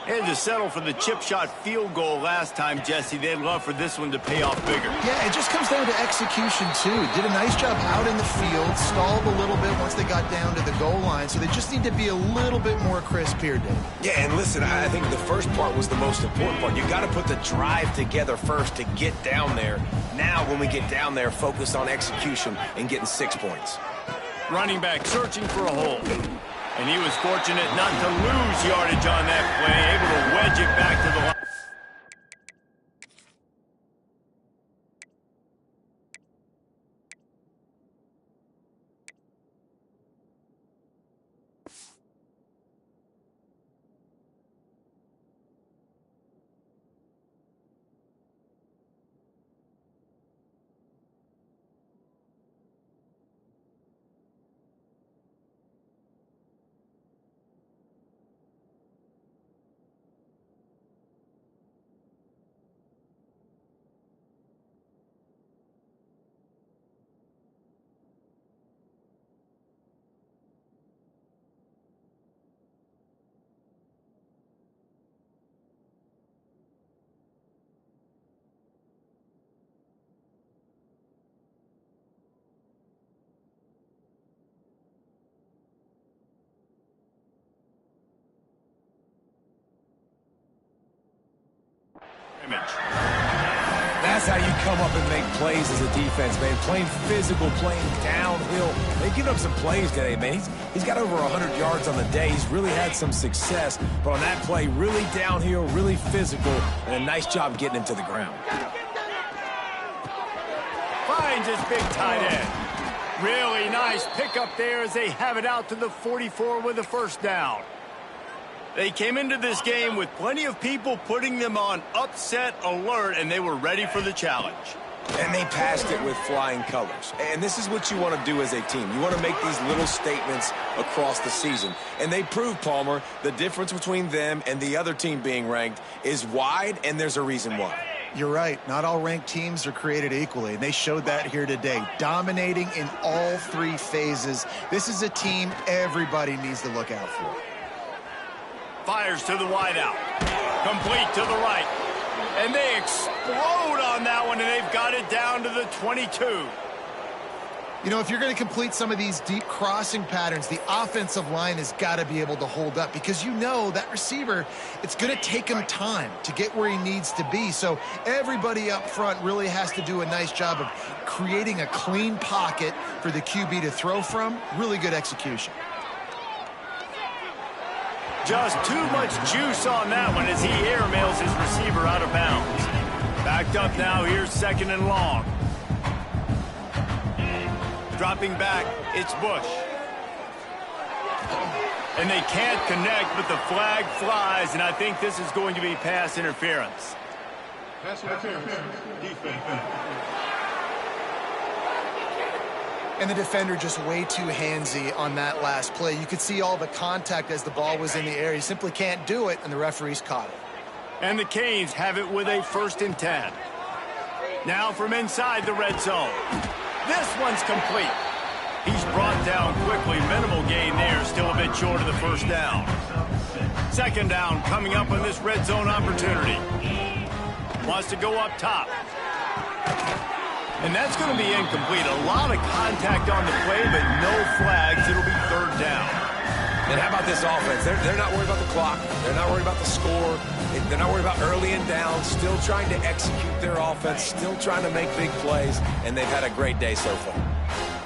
They had to settle for the chip shot field goal last time, Jesse. They'd love for this one to pay off bigger. Yeah, it just comes down to execution, too. Did a nice job out in the field, stalled a little bit once they got down to the goal line, so they just need to be a little bit more crisp here, Dave. Yeah, and listen, I think the first part was the most important part. You got to put the drive together first to get down there. Now, when we get down there, focus on execution and getting 6 points. Running back searching for a hole. And he was fortunate not to lose yardage on that play, able to wedge it back to the line. That's how you come up and make plays as a defense, man. Playing physical, playing downhill. They've given up some plays today, man. He's got over 100 yards on the day. He's really had some success. But on that play, really downhill, really physical, and a nice job getting him to the ground. Finds his big tight end. Really nice pickup there as they have it out to the 44 with a first down. They came into this game with plenty of people putting them on upset alert, and they were ready for the challenge. And they passed it with flying colors. And this is what you want to do as a team. You want to make these little statements across the season. And they proved, Palmer, the difference between them and the other team being ranked is wide, and there's a reason why. You're right. Not all ranked teams are created equally, and they showed that here today, dominating in all 3 phases. This is a team everybody needs to look out for. Fires to the wideout. Complete to the right. And they explode on that one, and they've got it down to the 22. You know, if you're going to complete some of these deep crossing patterns, the offensive line has got to be able to hold up because you know that receiver, it's going to take him time to get where he needs to be. So everybody up front really has to do a nice job of creating a clean pocket for the QB to throw from. Really good execution. Just too much juice on that one as he airmails his receiver out of bounds. Backed up now, here's 2nd and long. Dropping back, it's Bush. And they can't connect, but the flag flies, and I think this is going to be pass interference. Pass interference, defense. And the defender just way too handsy on that last play. You could see all the contact as the ball was in the air. He simply can't do it, and the referees caught it. And the Canes have it with a 1st and 10. Now from inside the red zone. This one's complete. He's brought down quickly. Minimal gain there, still a bit short of the first down. 2nd down coming up on this red zone opportunity. Wants to go up top. And that's going to be incomplete. A lot of contact on the play, but no flags. It'll be 3rd down. And how about this offense? They're not worried about the clock. They're not worried about the score. They're not worried about early and down. Still trying to execute their offense. Still trying to make big plays. And they've had a great day so far.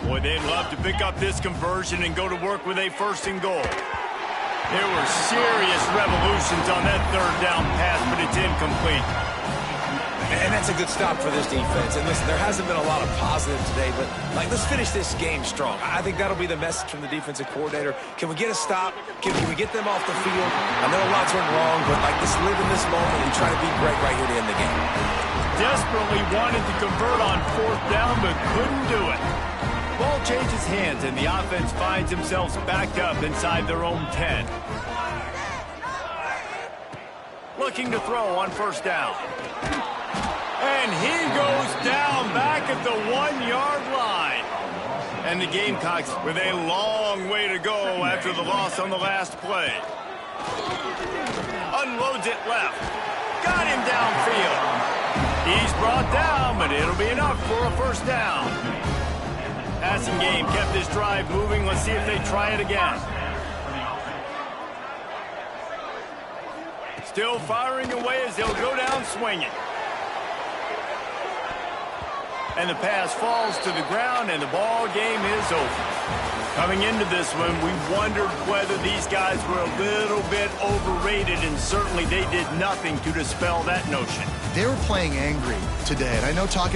Boy, they'd love to pick up this conversion and go to work with a 1st and goal. There were serious revolutions on that 3rd down pass, but it's incomplete. And that's a good stop for this defense. And listen, there hasn't been a lot of positive today, but let's finish this game strong. I think that'll be the message from the defensive coordinator. Can we get a stop? Can we get them off the field? I know a lot's went wrong, but let's live in this moment and try to be great right here to end the game. Desperately wanted to convert on 4th down, but couldn't do it. Ball changes hands, and the offense finds themselves backed up inside their own 10. Looking to throw on 1st down. And he goes down back at the 1-yard line. And the Gamecocks with a long way to go after the loss on the last play. Unloads it left. Got him downfield. He's brought down, but it'll be enough for a first down. Passing game kept this drive moving. Let's see if they try it again. Still firing away as they'll go down swinging. And the pass falls to the ground, and the ball game is over. Coming into this one, we wondered whether these guys were a little bit overrated, and certainly they did nothing to dispel that notion. They were playing angry today, and I know talking